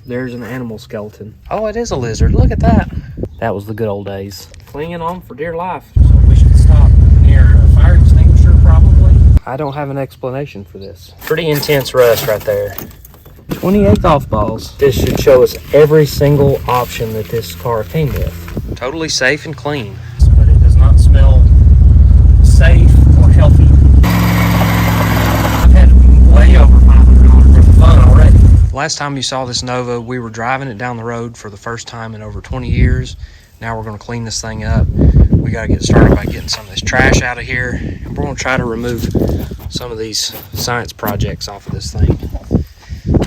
there's an animal skeleton. Oh, it is a lizard. Look at that. That was the good old days. Clinging on for dear life. So we should stop near a fire extinguisher, probably. I don't have an explanation for this. Pretty intense rust right there. 28 golf balls. This should show us every single option that this car came with. Totally safe and clean. But it does not smell safe or healthy. I've had way over $500 worth of fun already. Last time you saw this Nova, we were driving it down the road for the first time in over 20 years. Now we're going to clean this thing up. We got to get started by getting some of this trash out of here. And we're going to try to remove some of these science projects off of this thing.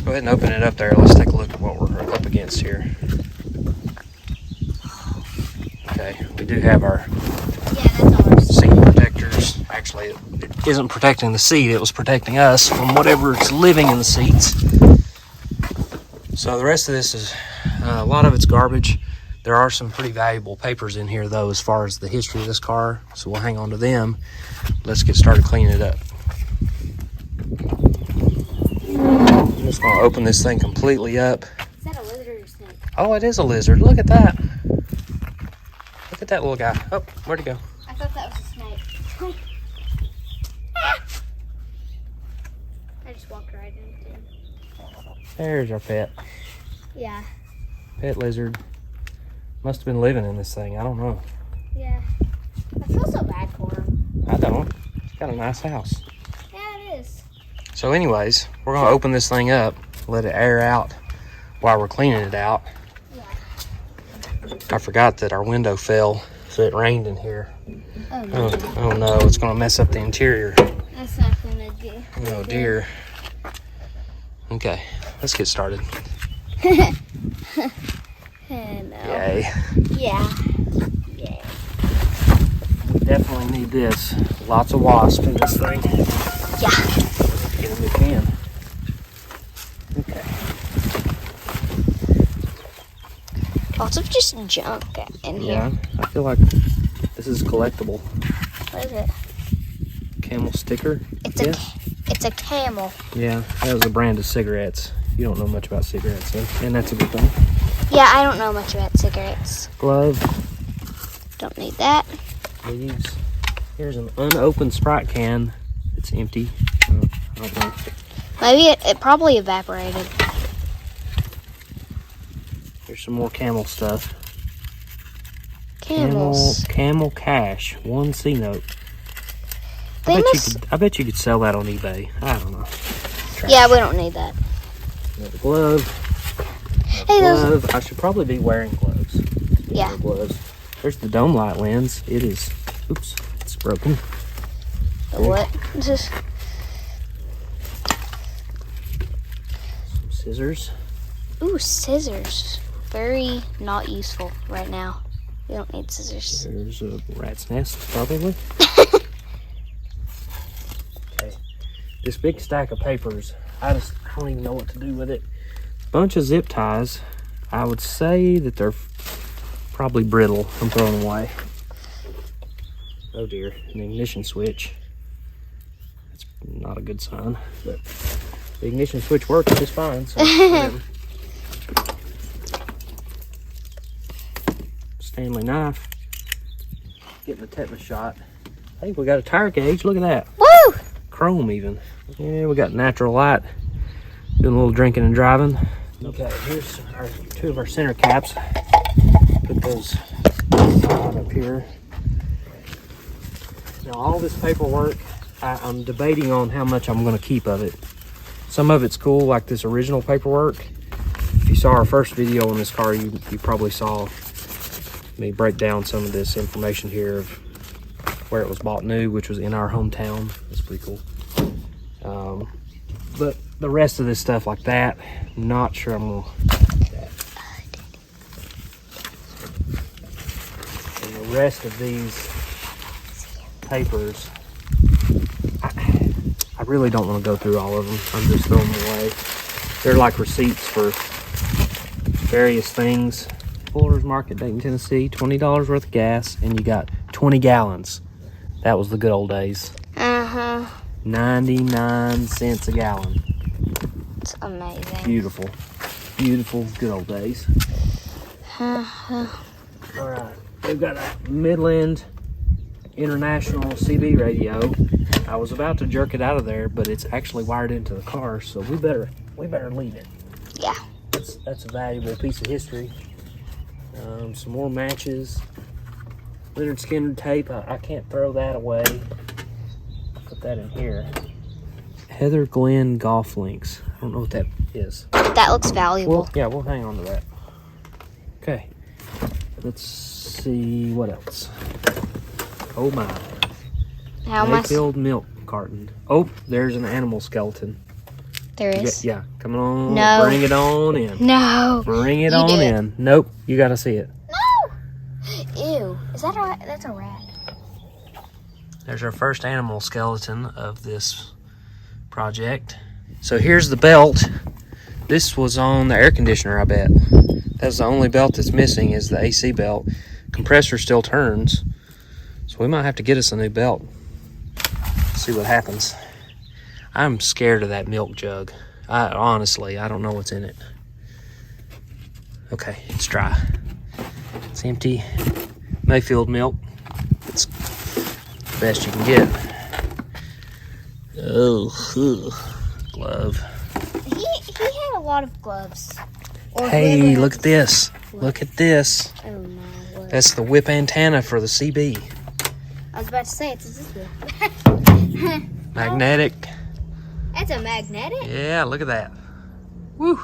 Go ahead and open it up there. Let's take a look at what we're up against here. Okay, we do have our seat protectors. Actually, it isn't protecting the seat. It was protecting us from whatever's living in the seats. So the rest of this is, a lot of it's garbage. There are some pretty valuable papers in here, though, as far as the history of this car. So we'll hang on to them. Let's get started cleaning it up. I'm just going to open this thing completely up. Is that a lizard or snake? Oh, it is a lizard. Look at that. Look at that little guy. Oh, where'd he go? I thought that was a snake. I just walked right into him. There's our pet. Yeah. Pet lizard. Must have been living in this thing. I don't know. Yeah. I feel so bad for him. I don't. It's got a nice house. Yeah, it is. So anyways, we're going to open this thing up, let it air out while we're cleaning it out. Yeah. I forgot that our window fell, so it rained in here. Oh, no. Oh no, it's going to mess up the interior. That's not going to do. Oh dear. Okay, let's get started. No. Yay. Yeah. Yay. We definitely need this. Lots of wasp in this thing. Yeah. Let's get them we can. Okay. Lots of just junk in here. Yeah, I feel like this is collectible. What is it? Camel sticker. It's a camel. Yeah, that was a brand of cigarettes. You don't know much about cigarettes, and that's a good thing. Yeah, I don't know much about cigarettes. Glove. Don't need that. Leaves. Here's an unopened Sprite can. It's empty. I don't know. Maybe it probably evaporated. Here's some more camel stuff. Camels. Camel cash. 1 C note. I bet you could sell that on eBay. I don't know. Yeah, we don't need that. Another glove. Hey, glove. I should probably be wearing gloves. Yeah. Gloves. There's the dome light lens. It is. Oops, it's broken. What? Some scissors. Ooh, scissors. Very not useful right now. We don't need scissors. There's a rat's nest, probably. Okay. This big stack of papers, I don't even know what to do with it. Bunch of zip ties. I would say that they're probably brittle. I'm throwing them away. Oh dear, an ignition switch. That's not a good sign, but the ignition switch works just fine. So whatever. Stanley knife. Getting a tetanus shot. I think we got a tire gauge. Look at that. Woo! Chrome even. Yeah, we got natural light. Doing a little drinking and driving. Okay, here's two of our center caps. Put those on up here. Now all this paperwork, I'm debating on how much I'm going to keep of it. Some of it's cool, like this original paperwork. If you saw our first video on this car, you probably saw me break down some of this information here of where it was bought new, which was in our hometown. That's pretty cool. But the rest of this stuff like that, not sure I'm gonna do that. And the rest of these papers, I really don't want to go through all of them. I'm just throwing them away. They're like receipts for various things. Fuller's Market, Dayton, Tennessee, $20 worth of gas, and you got 20 gallons. That was the good old days. 99 cents a gallon. It's amazing. Beautiful. Beautiful, good old days. All right, we've got a Midland International CB radio. I was about to jerk it out of there, but it's actually wired into the car, so we better leave it. Yeah. That's a valuable piece of history. Some more matches. Leonard Skinner tape. I can't throw that away. Put that in here. Heather Glenn golf links. I don't know what that is. That looks valuable. We'll hang on to that. Okay. Let's see what else. Oh my. How much? Mayfield milk carton. Oh, there's an animal skeleton. There is? Yeah, come on. No. Bring it on in. No. Bring it on in. Nope, you gotta see it. No! Ew. Is that a, that's a rat. There's our first animal skeleton of this project. So here's the belt. This was on the air conditioner, I bet. That's the only belt that's missing is the AC belt. Compressor still turns. So we might have to get us a new belt. See what happens. I'm scared of that milk jug. Honestly, I don't know what's in it. Okay, it's dry. It's empty. Mayfield milk. It's the best you can get. Oh, glove. He had a lot of gloves. Or Hey, look at this. Look at this. Oh my word. That's the whip antenna for the CB. I was about to say, it's this way. Magnetic. That's a magnetic? Yeah, look at that. Woo.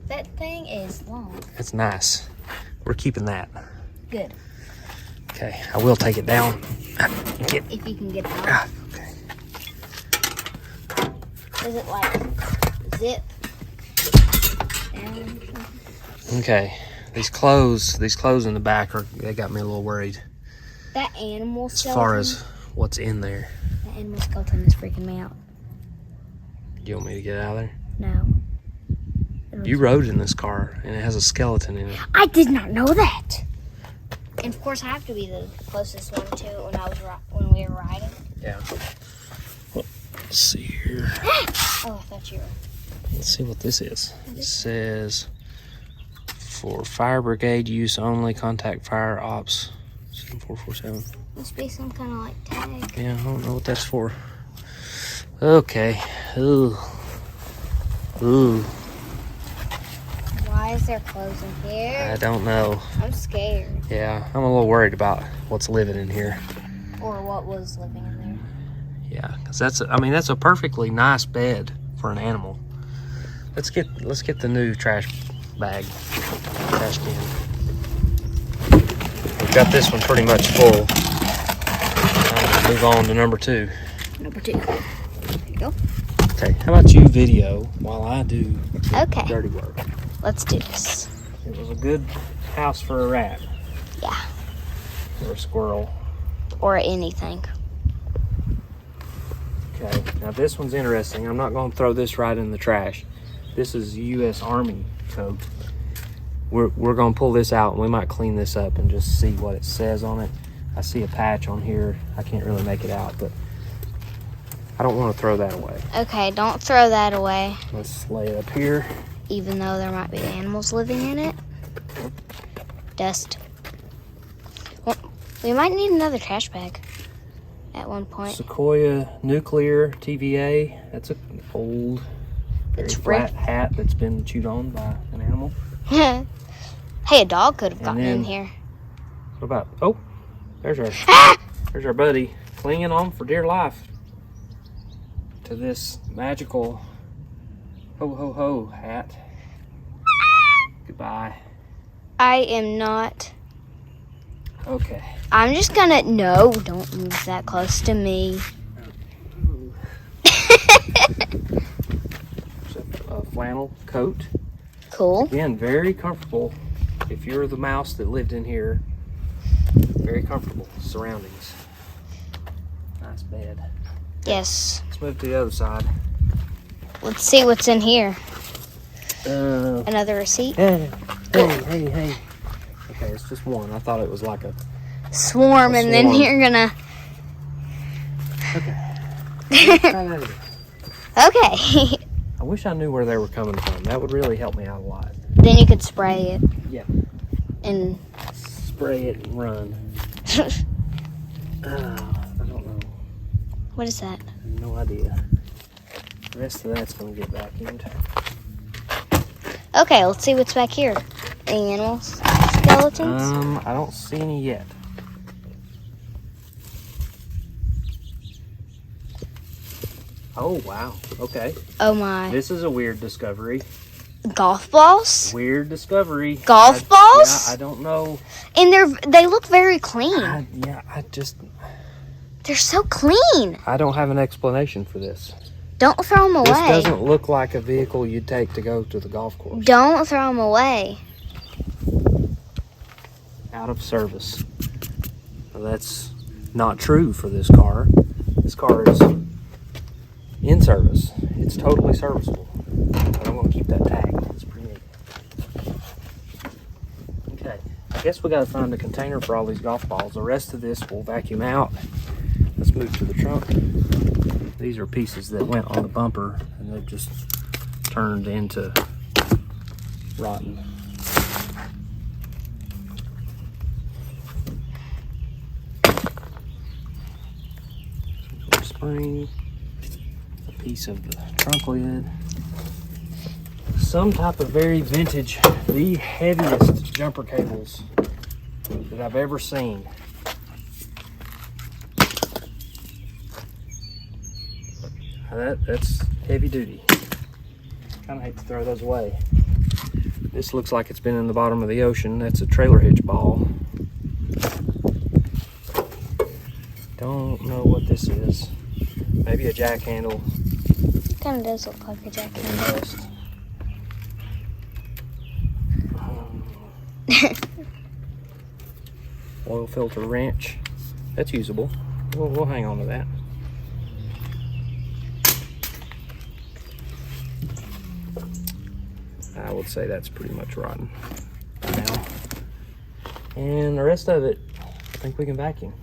That thing is long. That's nice. We're keeping that. Good. Okay, I will take it down. If you can get it out. Okay. Is it like zip? Down? Okay. These clothes in the back they got me a little worried. That animal As skeleton. far as what's in there. That animal skeleton is freaking me out. You want me to get out of there? No. You rode in this car and it has a skeleton in it. I did not know that. And of course, I have to be the closest one to it when we were riding. Yeah. Let's see here. Oh, I thought you were. Let's see what this is. It says for fire brigade use only, contact fire ops 7447. Must be some kind of like tag. Yeah, I don't know what that's for. Okay. Ooh. Ooh. Why is there clothes in here? I don't know. I'm scared. Yeah, I'm a little worried about what's living in here. Or what was living in there. Yeah, because that's a perfectly nice bed for an animal. Let's get the new trash can. We've got this one pretty much full. Now we'll move on to number 2. Number 2. There you go. Okay, how about you video while I do Okay. dirty work? Let's do this. It was a good house for a rat. Yeah. Or a squirrel. Or anything. Okay, now this one's interesting. I'm not going to throw this right in the trash. This is U.S. Army code. We're going to pull this out and we might clean this up and just see what it says on it. I see a patch on here. I can't really make it out, but I don't want to throw that away. Okay, don't throw that away. Let's lay it up here. Even though there might be animals living in it. Dust. Well, we might need another trash bag at one point. Sequoia Nuclear TVA. That's an old, very It's flat hat that's been chewed on by an animal. Hey, a dog could have gotten in here. What about, oh, there's our buddy clinging on for dear life to this magical ho ho ho hat. Goodbye. I am not. Okay. I'm just gonna, no, don't move that close to me. A flannel coat. Cool. Again, very comfortable. If you're the mouse that lived in here, very comfortable surroundings. Nice bed. Yes. Let's move to the other side. Let's see what's in here. Another receipt. Hey. Okay, it's just one. I thought it was like a Swarm, and then swarm. you're gonna. Okay. Okay. I wish I knew where they were coming from. That would really help me out a lot. Then you could spray it. Yeah. And spray it and run. I don't know. what is that? I have no idea. The rest of that's going to get vacuumed. Okay, let's see what's back here. Any animals? Skeletons? I don't see any yet. Oh, wow. Okay. Oh my. This is a weird discovery. Golf balls? Weird discovery. Golf balls? Yeah, I don't know. And they look very clean. They're so clean. I don't have an explanation for this. Don't throw them away. This doesn't look like a vehicle you'd take to go to the golf course. Don't throw them away. Out of service. Well, that's not true for this car. This car is in service. It's totally serviceable. But I'm going to keep that tag. It's pretty neat. Okay. I guess we got to find a container for all these golf balls. The rest of this we'll vacuum out. Let's move to the trunk. These are pieces that went on the bumper and they've just turned into rotten. Spring, a piece of the trunk lid, some type of very vintage, the heaviest jumper cables that I've ever seen. That's heavy duty. Kind of hate to throw those away. This looks like it's been in the bottom of the ocean. That's a trailer hitch ball. Don't know what this is. Maybe a jack handle. Kind of does look like a jack handle. Oil filter wrench. That's usable. We'll hang on to that. I would say that's pretty much rotten now. And the rest of it, I think we can vacuum.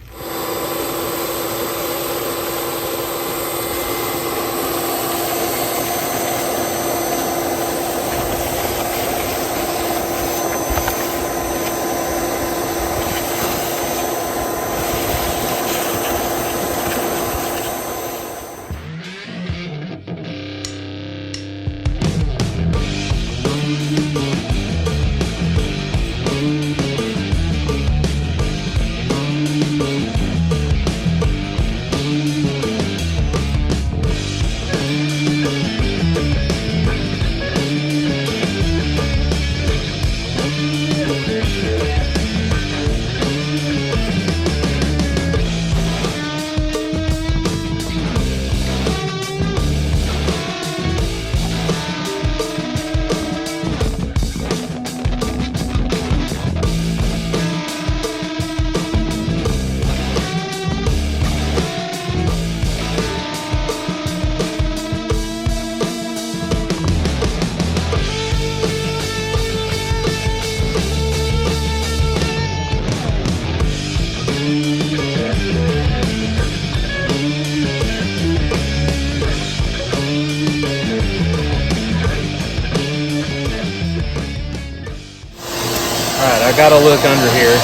Alright, I gotta look under here.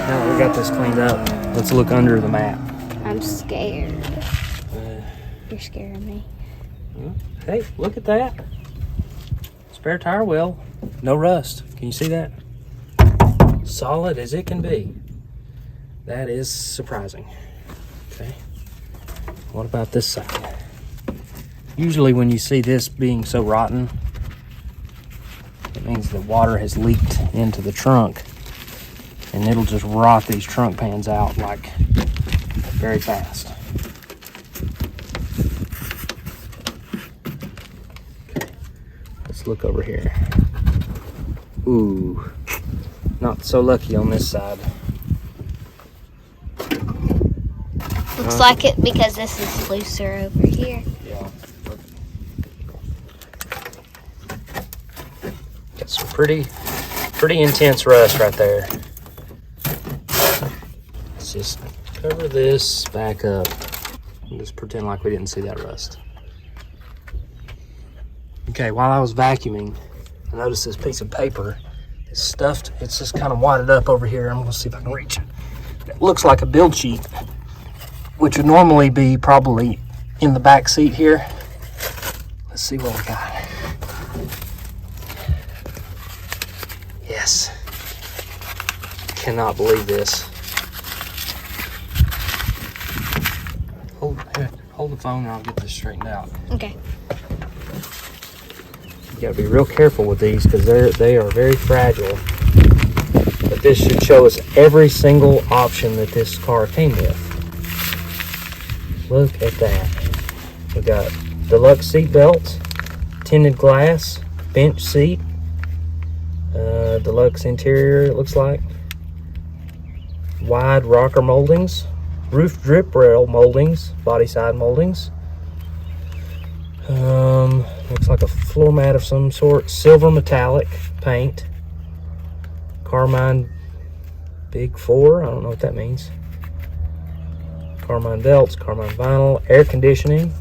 Now that we got this cleaned up, let's look under the mat. I'm scared. You're scaring me. Hey, look at that. Spare tire well. No rust. Can you see that? Solid as it can be. That is surprising. Okay. What about this side? Usually when you see this being so rotten, it means the water has leaked into the trunk and it'll just rot these trunk pans out like very fast. Okay. Let's look over here. Ooh, not so lucky on this side. Looks like it because this is looser over here. Yeah. Got some pretty intense rust right there. Let's just cover this back up and just pretend like we didn't see that rust. Okay, while I was vacuuming, I noticed this piece of paper is stuffed. It's just kind of wadded up over here. I'm gonna see if I can reach it. It looks like a build sheet, which would normally be probably in the back seat here. Let's see what we got. Yes. Cannot believe this. Hold the phone and I'll get this straightened out. Okay. You gotta be real careful with these because they are very fragile. But this should show us every single option that this car came with. Look at that. We got deluxe seat belts, tinted glass, bench seat, deluxe interior it looks like, wide rocker moldings, roof drip rail moldings, body side moldings. Looks like a floor mat of some sort, silver metallic paint, Carmine Big 4, I don't know what that means. Carmine belts, Carmine vinyl, air conditioning,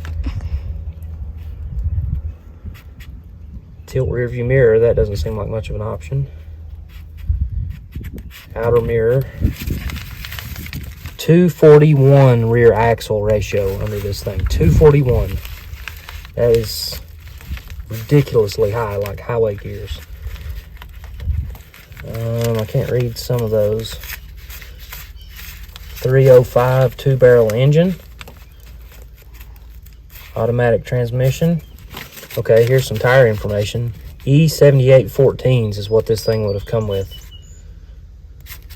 tilt rear view mirror, that doesn't seem like much of an option. Outer mirror, 241 rear axle ratio under this thing, 241. That is ridiculously high, like highway gears. I can't read some of those. 305 two-barrel engine, automatic transmission. Okay, here's some tire information. E7814s is what this thing would have come with.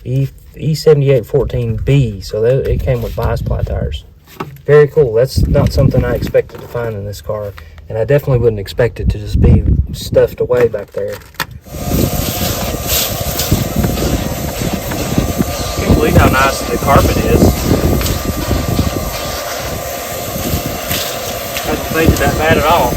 E7814B, so it came with bias ply tires. Very cool. That's not something I expected to find in this car, and I definitely wouldn't expect it to just be stuffed away back there. Can't believe how nice the carpet is. Hasn't faded that bad at all.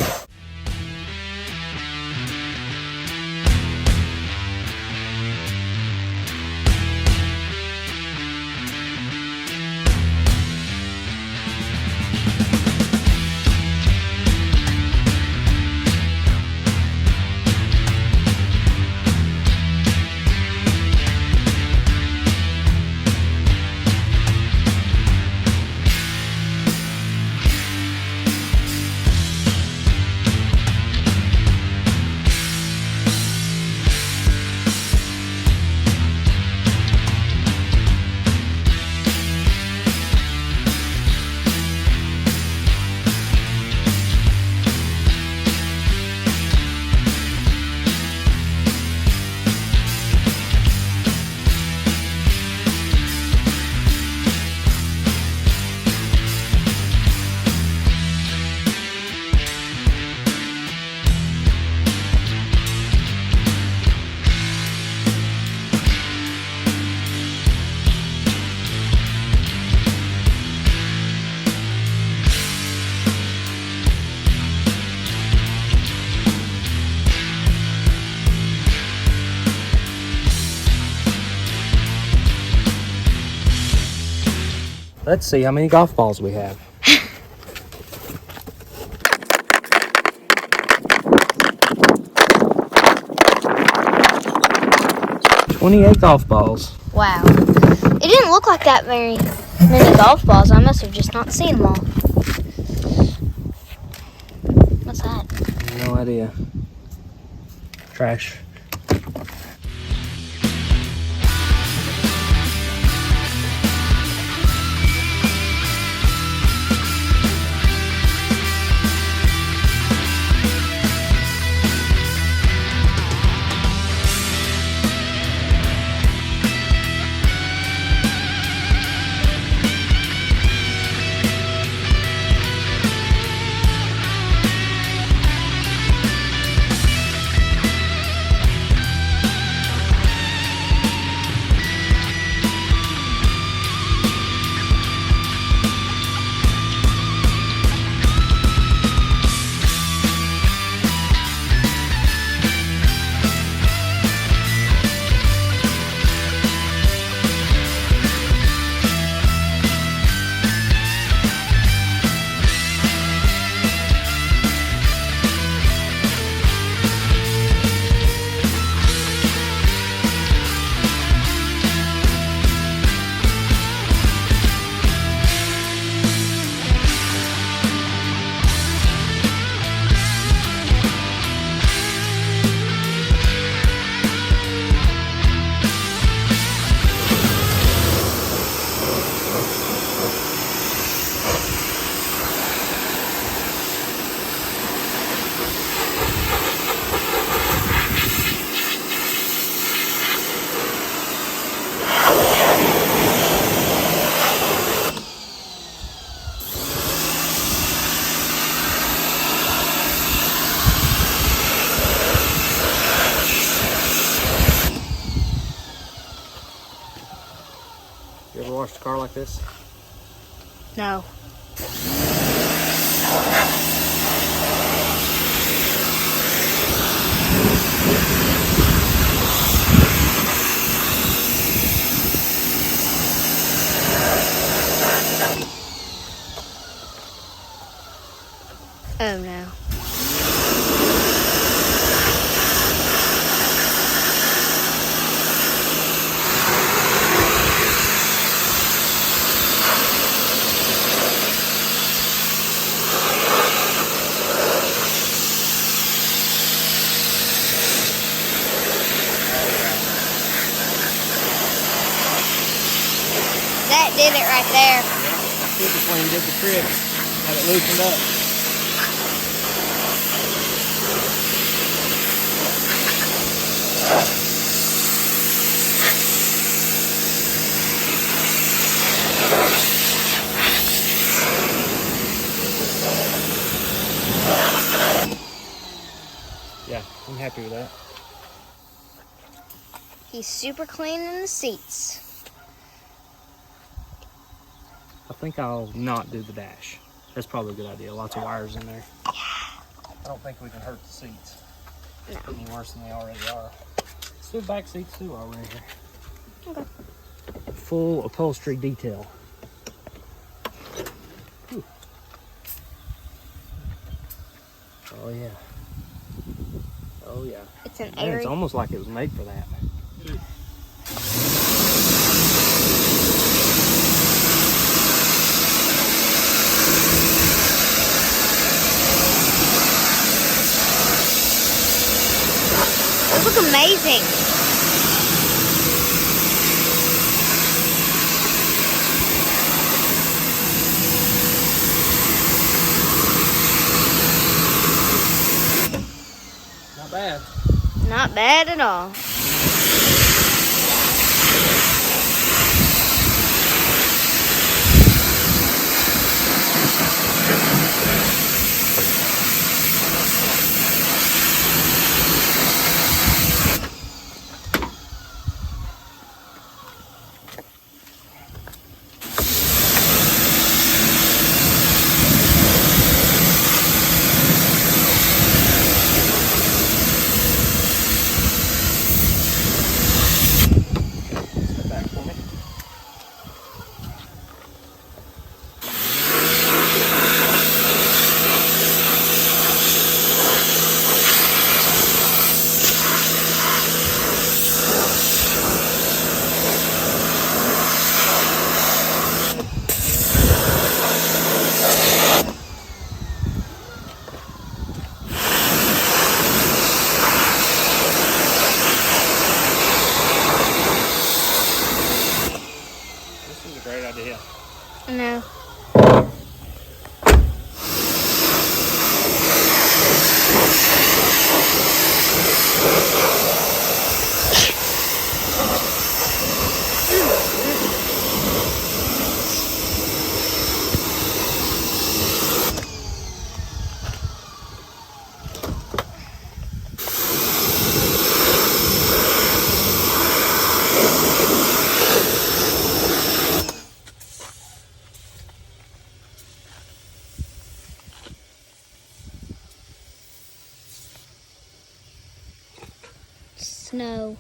Let's see how many golf balls we have. 28 golf balls. Wow. It didn't look like that very many golf balls. I must have just not seen them all. What's that? No idea. Trash. washed a car like this? No. Oh no. That did it right there. Yeah, super clean did the trick. Had it loosened up. Yeah, I'm happy with that. He's super clean in the seats. I think I'll not do the dash. That's probably a good idea. Lots of wires in there. Yeah. I don't think we can hurt the seats No. any worse than they already are. Let's do the back seats too while we're in here. Okay. Full upholstery detail. Whew. Oh yeah. Oh yeah. It's an Man, airy. it's almost like it was made for that. Those look amazing. Not bad. Not bad at all. Step back for me. This is a great idea. No. Snow.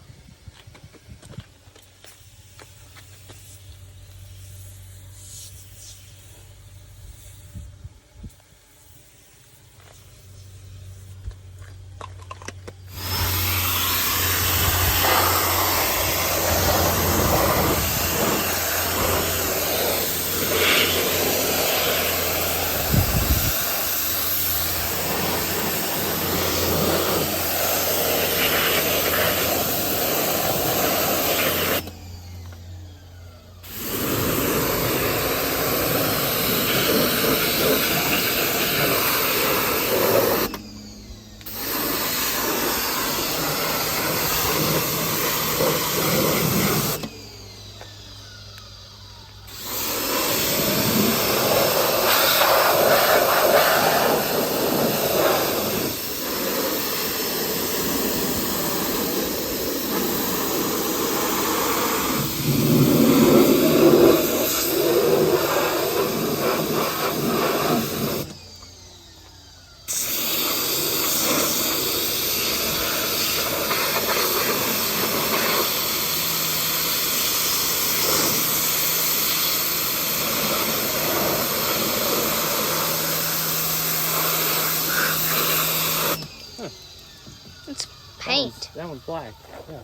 one's black. Yeah.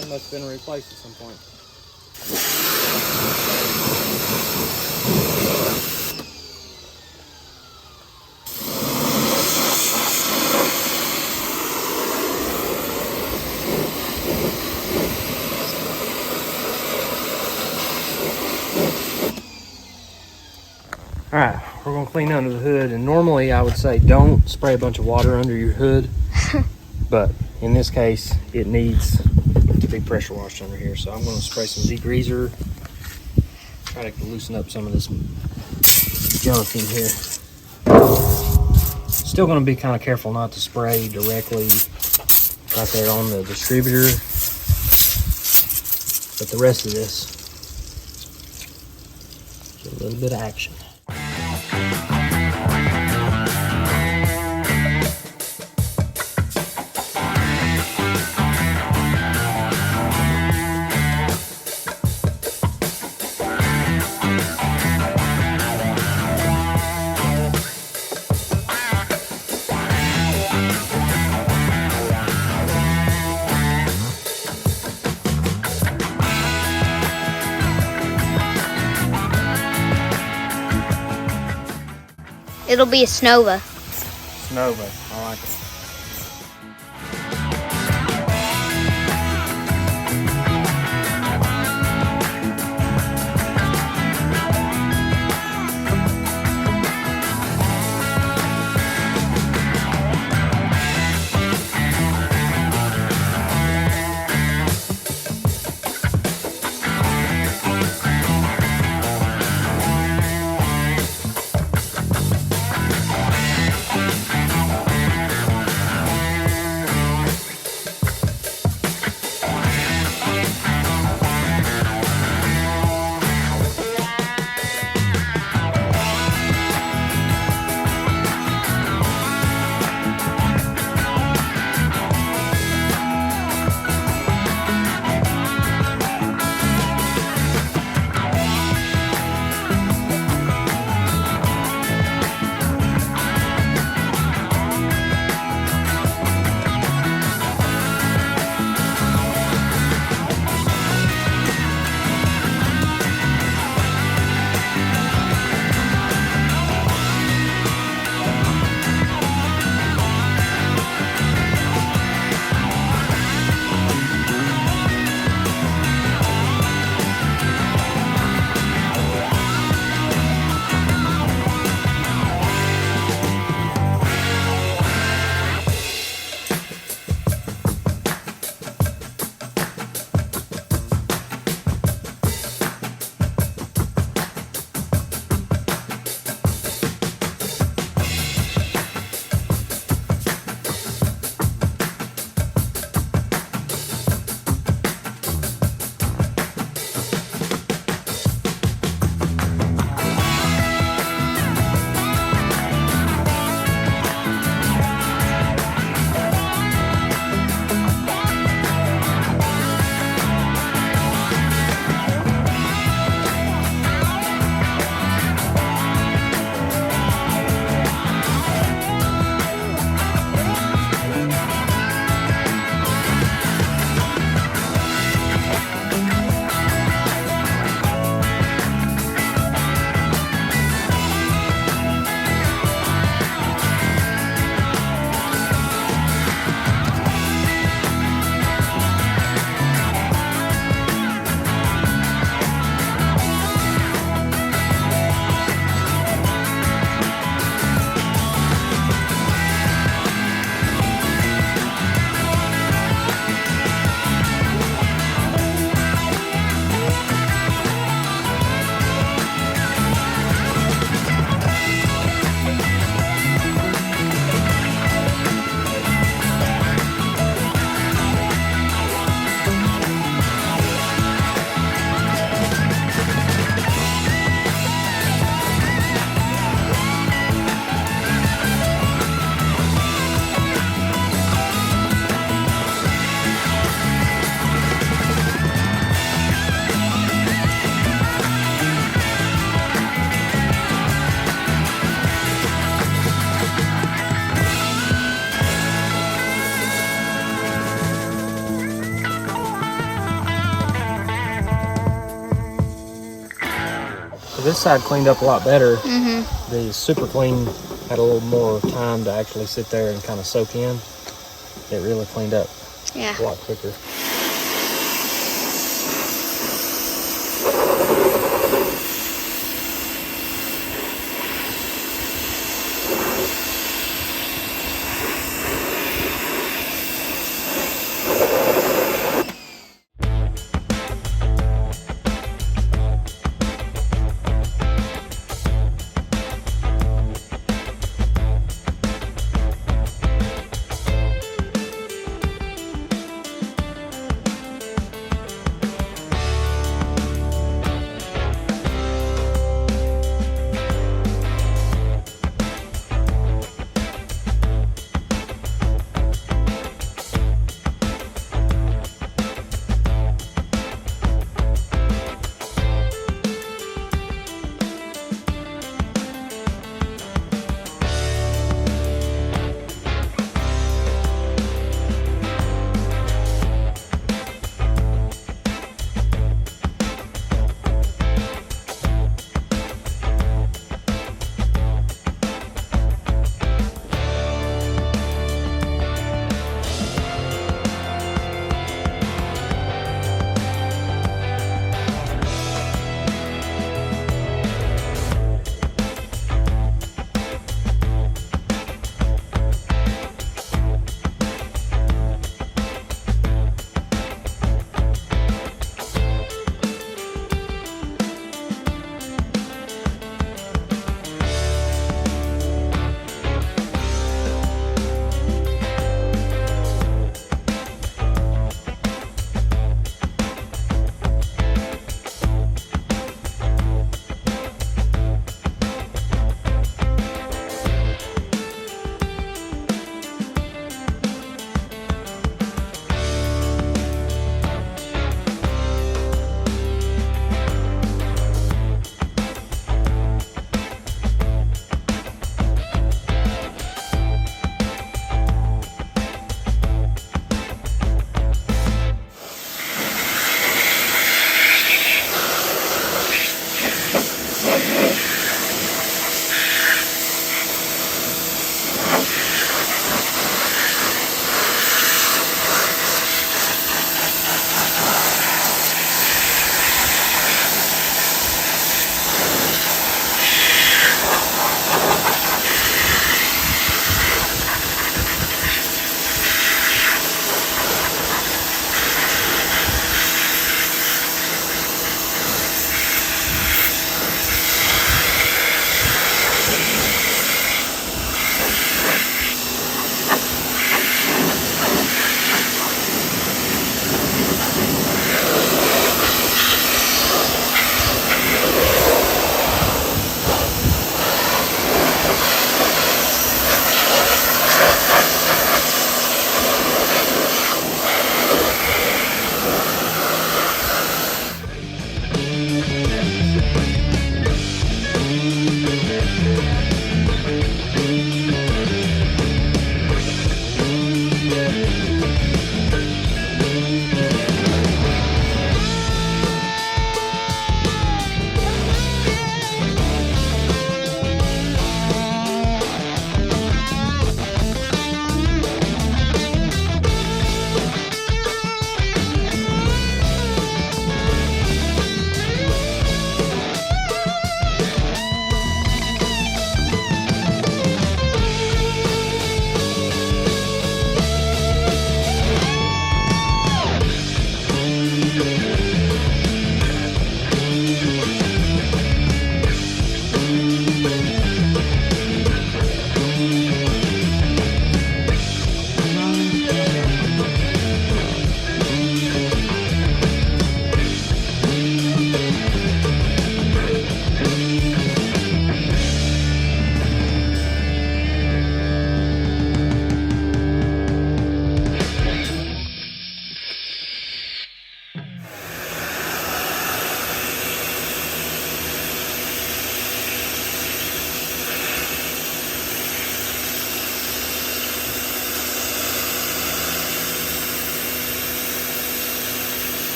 It must have been replaced at some point. Alright, we're going to clean under the hood, and normally I would say don't spray a bunch of water under your hood, but in this case it needs to be pressure washed under here, so I'm going to spray some degreaser, try to loosen up some of this junk in here. Still going to be kind of careful not to spray directly right there on the distributor, but the rest of this, get a little bit of action. It'll be a Snova. Nova, I like it. this side cleaned up a lot better. Mm-hmm. The super clean had a little more time to actually sit there and kind of soak in. It really cleaned up Yeah. a lot quicker.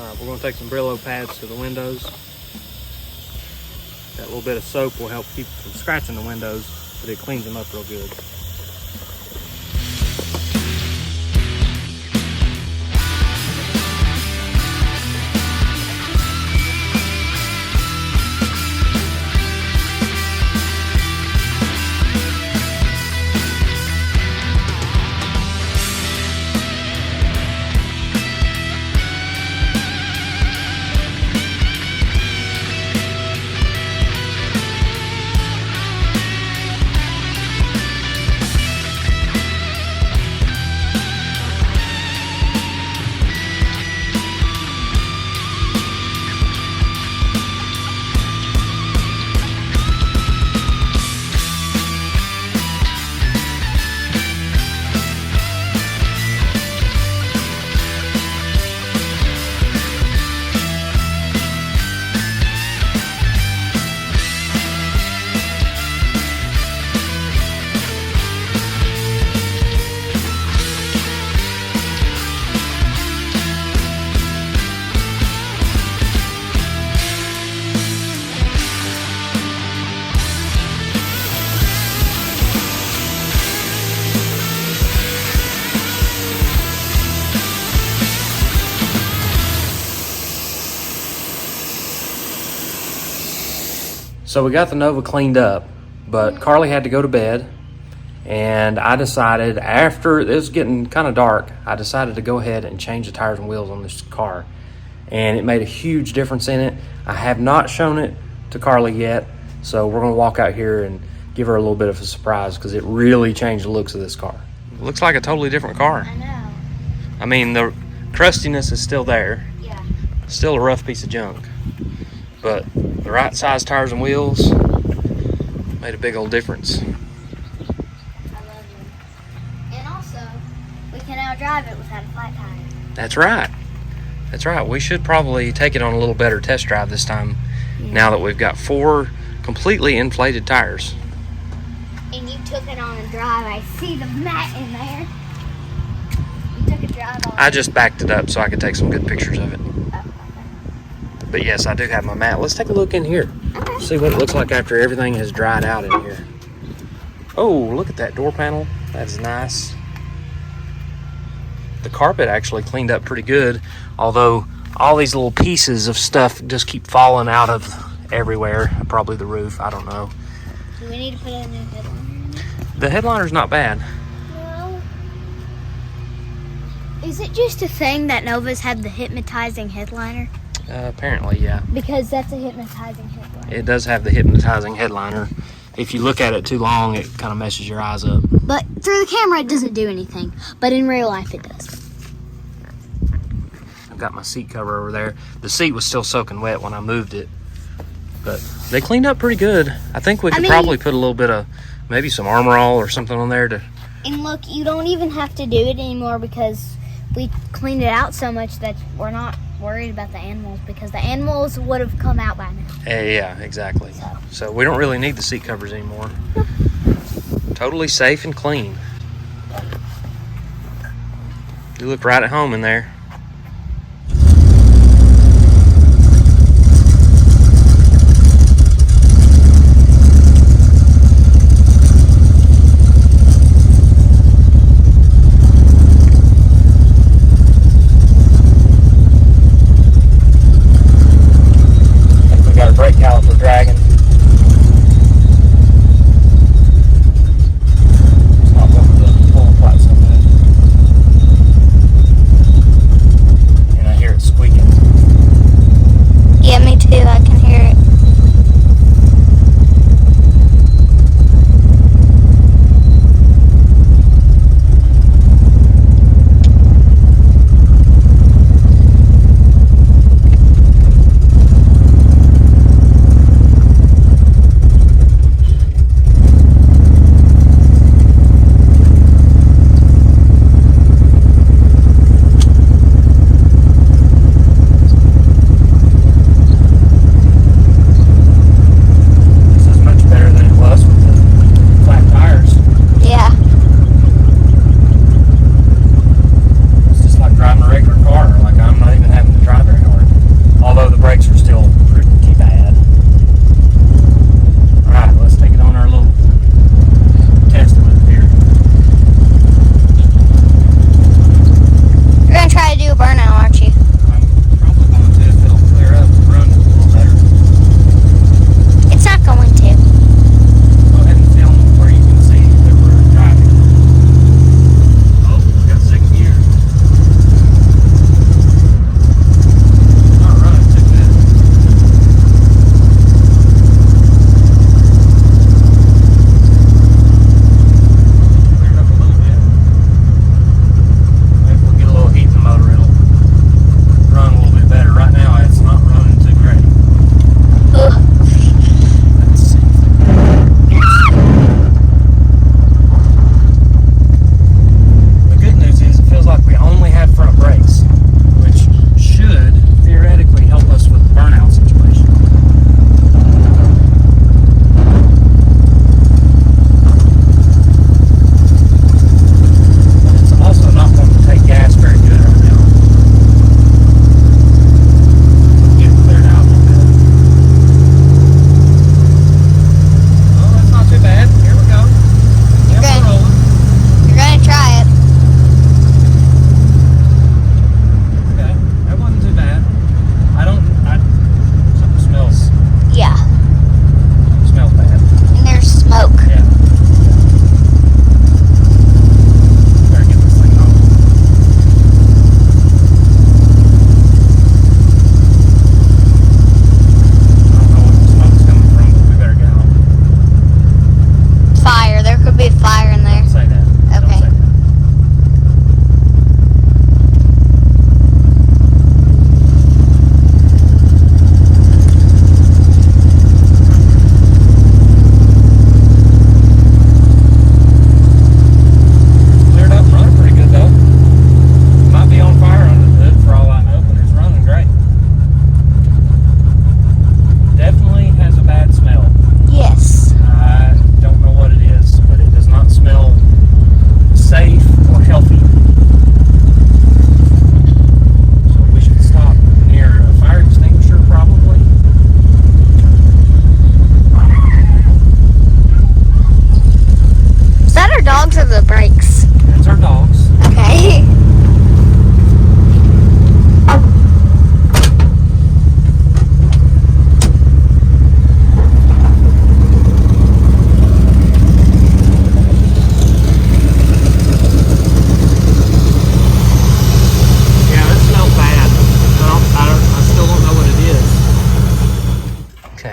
We're going to take some Brillo pads to the windows. That little bit of soap will help keep from scratching the windows, but it cleans them up real good. So we got the Nova cleaned up, but Carlee had to go to bed, and I decided after it was getting kind of dark, I decided to go ahead and change the tires and wheels on this car, and it made a huge difference in it. I have not shown it to Carlee yet, so we're gonna walk out here and give her a little bit of a surprise because it really changed the looks of this car. It looks like a totally different car. I know. I mean, the crustiness is still there. Yeah. Still a rough piece of junk, but the right size tires and wheels made a big old difference. I love it. And also, we can now drive it without a flat tire. That's right. That's right. We should probably take it on a little better test drive this time, now that we've got 4 completely inflated tires. And you took it on a drive. I see the mat in there. You took a drive on I just backed it up so I could take some good pictures of it. But yes, I do have my mat. Let's take a look in here. Okay. See what it looks like after everything has dried out in here. Oh, look at that door panel. That's nice. The carpet actually cleaned up pretty good, although all these little pieces of stuff just keep falling out of everywhere. Probably the roof, I don't know. Do we need to put a new headliner in it? The headliner's not bad. No. Is it just a thing that Nova's had the hypnotizing headliner? Apparently, yeah. Because that's a hypnotizing headliner. It does have the hypnotizing headliner. If you look at it too long, it kind of messes your eyes up. But through the camera, it doesn't do anything. But in real life, it does. I've got my seat cover over there. The seat was still soaking wet when I moved it. But they cleaned up pretty good. I think we could probably put a little bit of, maybe some Armor All or something on there to... And look, you don't even have to do it anymore because we cleaned it out so much that we're not worried about the animals, because the animals would have come out by now. Yeah, exactly. So we don't really need the seat covers anymore. Nope. Totally safe and clean. You look right at home in there. Brake caliper dragging. It's not going to pull flat so bad.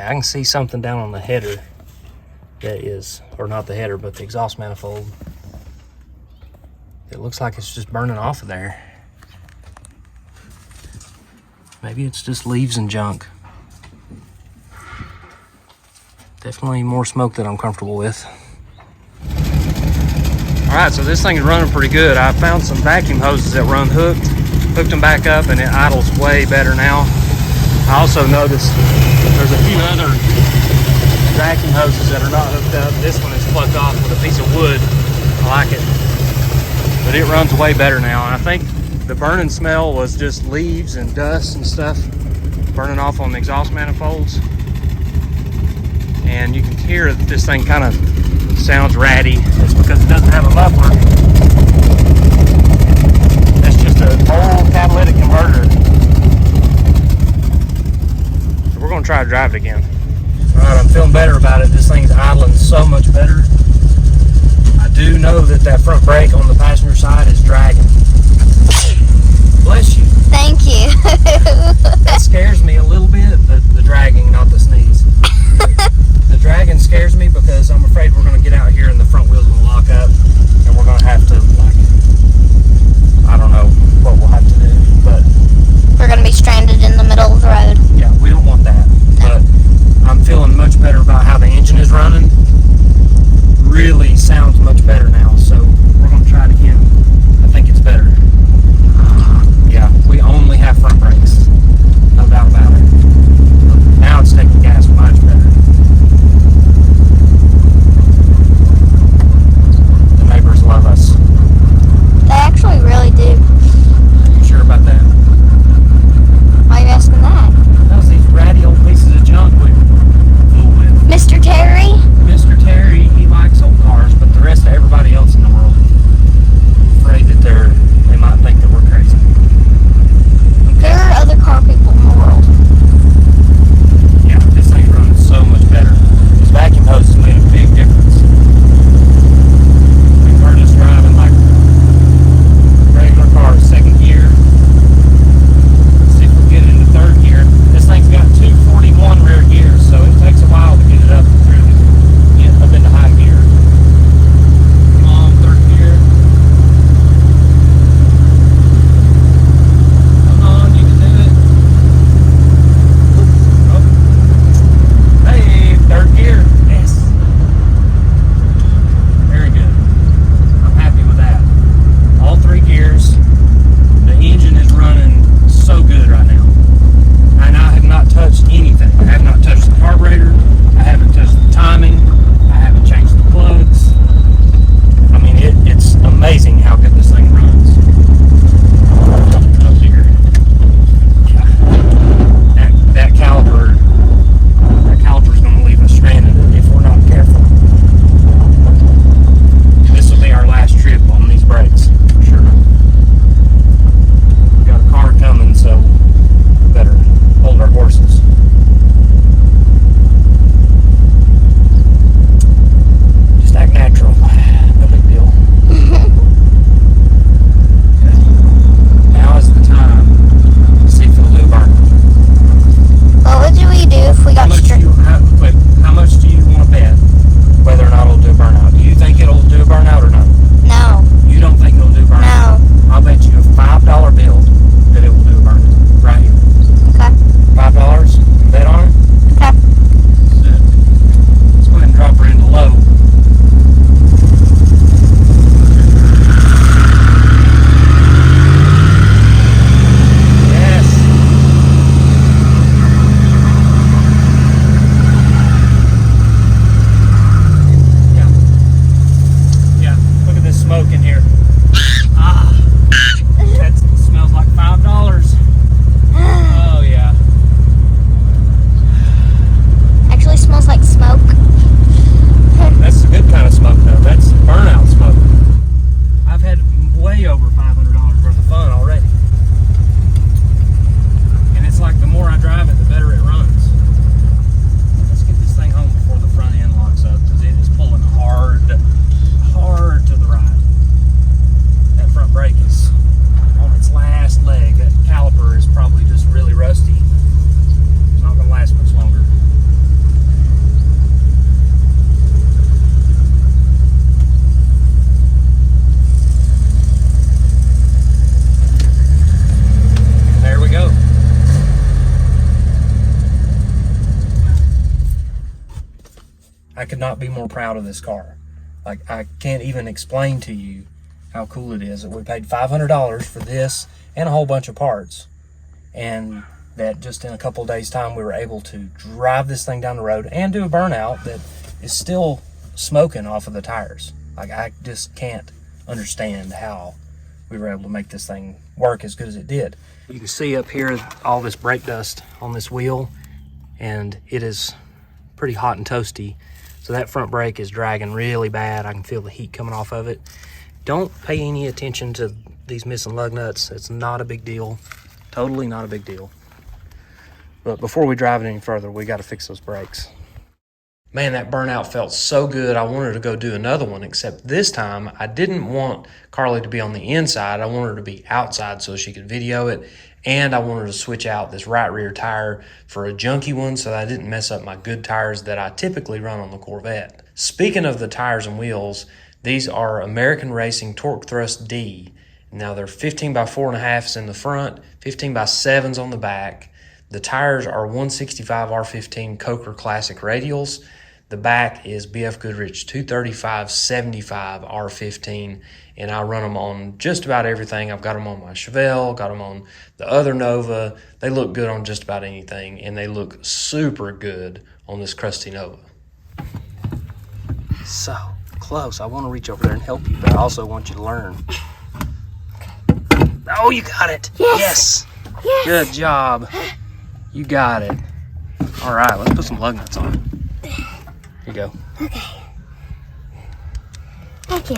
I can see something down on the header that is, or not the header, but the exhaust manifold. It looks like it's just burning off of there. Maybe it's just leaves and junk. Definitely more smoke than I'm comfortable with. All right, so this thing is running pretty good. I found some vacuum hoses that run hooked them back up, and it idles way better now. I also noticed there's a few other vacuum hoses that are not hooked up. This one is plugged off with a piece of wood. I like it, but it runs way better now. And I think the burning smell was just leaves and dust and stuff burning off on the exhaust manifolds. And you can hear that this thing kind of sounds ratty. It's because it doesn't have a muffler. That's just an old catalytic converter. So we're gonna try to drive it again. All right, I'm feeling better about it. This thing's idling so much better. I do know that that front brake on the passenger side is dragging. Bless you. Thank you. That scares me a little bit, the dragging, not the sneeze. The dragging scares me because I'm afraid we're going to get out here and the front wheels will lock up and we're going to have to, like, I don't know what we'll have to do, but We're going to be stranded in the middle of the road. yeah, we don't want that. But I'm feeling much better about how the engine is running. Really sounds much better now, so we're going to try it again. I think it's better. Yeah, we only have front brake. could not be more proud of this car. Like, I can't even explain to you how cool it is that we paid $500 for this and a whole bunch of parts, and that just in a couple of days time we were able to drive this thing down the road and do a burnout that is still smoking off of the tires. Like, I just can't understand how we were able to make this thing work as good as it did. You can see up here all this brake dust on this wheel, and it is pretty hot and toasty. So that front brake is dragging really bad. I can feel the heat coming off of it. Don't pay any attention to these missing lug nuts. It's not a big deal. Totally not a big deal. But before we drive it any further, we got to fix those brakes. Man, that burnout felt so good. I wanted to go do another one, except this time I didn't want Carlee to be on the inside. I wanted her to be outside so she could video it. And I wanted to switch out this right rear tire for a junky one so that I didn't mess up my good tires that I typically run on the Corvette. Speaking of the tires and wheels, these are American Racing Torque Thrust D. Now they're 15 by 4.5s in the front, 15 by 7s on the back. The tires are 165 R15 Coker Classic radials. The back is BF Goodrich 235/75 R15, and I run them on just about everything. I've got them on my Chevelle, got them on the other Nova. They look good on just about anything, and they look super good on this crusty Nova. So close. I want to reach over there and help you, but I also want you to learn. Oh, you got it. Yes. Yes. Good job. You got it. All right, let's put some lug nuts on. Here you go. Okay. Thank you.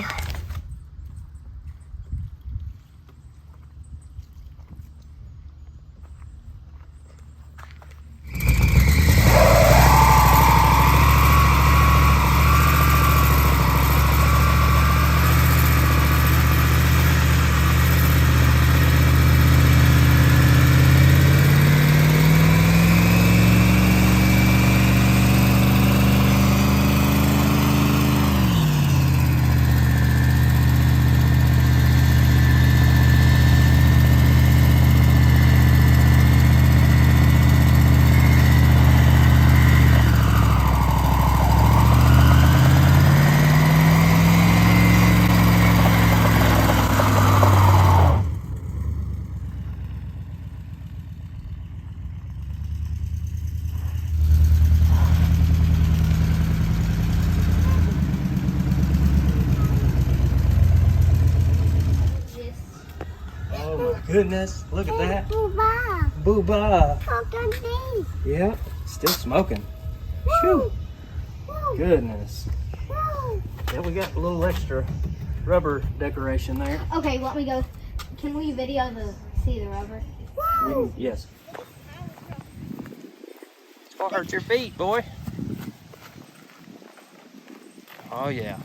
Goodness, look at that. Boo-ba. Boo-ba. Oh, Yep, still smoking. Shoo. Goodness. Yeah, we got a little extra rubber decoration there. Okay, let me go. Can we see the rubber? Yes. It's gonna hurt your feet, boy. Oh yeah.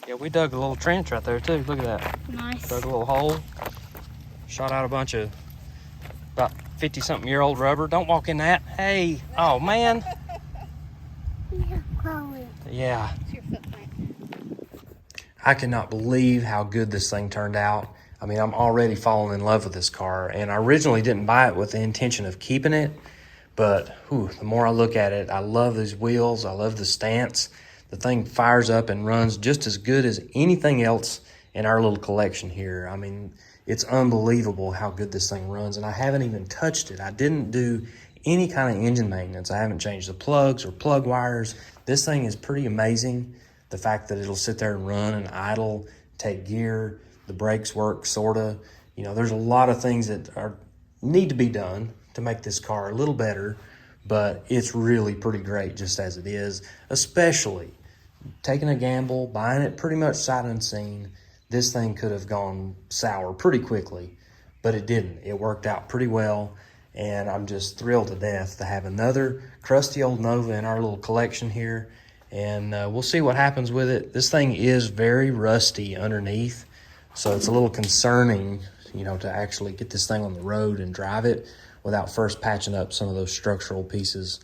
Yeah, we dug a little trench right there too. Look at that. Nice. Dug a little hole. Shot out a bunch of about 50-something-year-old rubber. Don't walk in that. Hey. Oh man. Yeah. I cannot believe how good this thing turned out. I mean, I'm already falling in love with this car, and I originally didn't buy it with the intention of keeping it, but the more I look at it, I love these wheels. I love the stance. The thing fires up and runs just as good as anything else in our little collection here. I mean, it's unbelievable how good this thing runs, and I haven't even touched it. I didn't do any kind of engine maintenance. I haven't changed the plugs or plug wires. This thing is pretty amazing. The fact that it'll sit there and run and idle, take gear, the brakes work, sorta. You know, there's a lot of things that need to be done to make this car a little better, but it's really pretty great just as it is, especially taking a gamble, buying it pretty much sight unseen. This thing could have gone sour pretty quickly, but it didn't. It worked out pretty well, and I'm just thrilled to death to have another crusty old Nova in our little collection here, and we'll see what happens with it. This thing is very rusty underneath, so it's a little concerning, you know, to actually get this thing on the road and drive it without first patching up some of those structural pieces.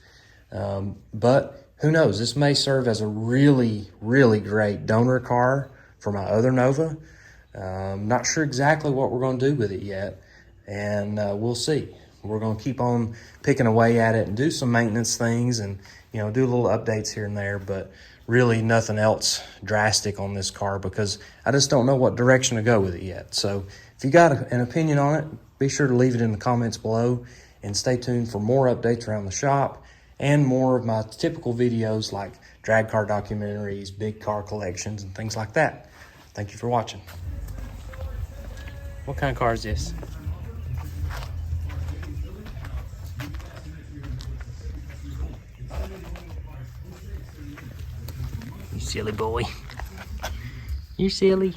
But who knows? This may serve as a really, really great donor car for my other Nova. Not sure exactly what we're going to do with it yet, and we'll see. We're going to keep on picking away at it and do some maintenance things and, you know, do little updates here and there, but really nothing else drastic on this car because I just don't know what direction to go with it yet. So if you got an opinion on it, be sure to leave it in the comments below and stay tuned for more updates around the shop and more of my typical videos like drag car documentaries, big car collections, and things like that. Thank you for watching. What kind of car is this? You silly boy. You're silly.